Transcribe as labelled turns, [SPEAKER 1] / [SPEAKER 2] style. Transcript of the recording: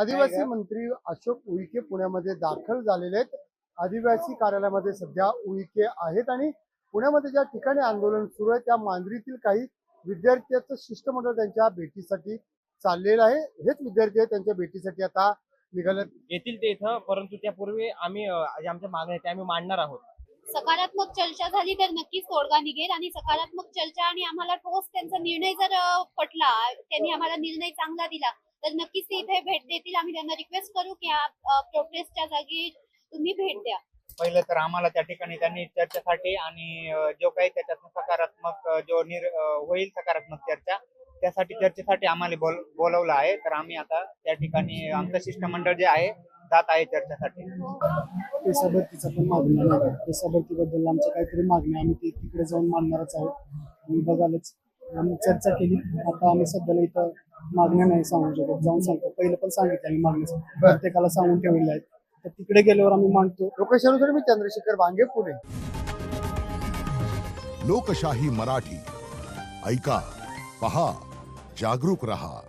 [SPEAKER 1] आदिवासी मंत्री अशोक उईके पुण्यामध्ये दाखल झालेले आहेत। आदिवासी कार्यालयामध्ये सध्या उईके आहेत आणि पुण्यामध्ये ज्या ठिकाणी आंदोलन सुरू आहे त्या मांजरीतील काही विद्यार्थ्यांचं शिष्टमंडळ त्यांच्या भेटीसाठी चाललेलं आहे। हेच विद्यार्थी आहेत त्यांच्या भेटीसाठी आता निघाले
[SPEAKER 2] येतील ते इथं, परंतु त्यापूर्वी आम्ही ज्या आमच्या मागण्या आहेत त्या आम्ही मांडणार आहोत।
[SPEAKER 3] सकारात्मक चर्चा झाली तर नक्कीच तोडगा निघेल आणि सकारात्मक चर्चा आणि आम्हाला ठोस त्यांचा निर्णय जर पटला, त्यांनी आम्हाला निर्णय चांगला दिला तर नक्कीच ते इथे भेट देतील। आम्ही त्यांना रिक्वेस्ट करू की प्रोटेस्टच्या जागी तुम्ही भेट द्या।
[SPEAKER 4] पहिलं तर आम्हाला त्या ठिकाणी त्यांनी चर्चेसाठी आणि जो काही त्याच्यात सकारात्मक होईल सकारात्मक चर्चा त्यासाठी चर्चेसाठी आम्हाला बोलवलं आहे। तर आम्ही आता त्या ठिकाणी आमचं शिष्टमंडळ जे आहे जात आहे चर्चेसाठी।
[SPEAKER 5] पेसा भरतीचा पण मागणी आहे। पेसा भरतीबद्दल आमच्या काहीतरी मागण्या आम्ही तिकडे जाऊन मांडणारच आहोत। आम्ही बघालच आम्ही चर्चा केली। आता आम्ही सध्याला इथं मागण्या नाही सांगू शकत, जाऊन सांगतो। पहिलं पण सांगितलं आम्ही मागण्या प्रत्येकाला सांगून ठेवलेल्या आहेत, तर तिकडे गेल्यावर आम्ही मांडतो।
[SPEAKER 1] लोकेशनुसार मी चंद्रशेखर वांगे, पुणे।
[SPEAKER 6] लोकशाही मराठी ऐका, पहा, जागरूक रहा।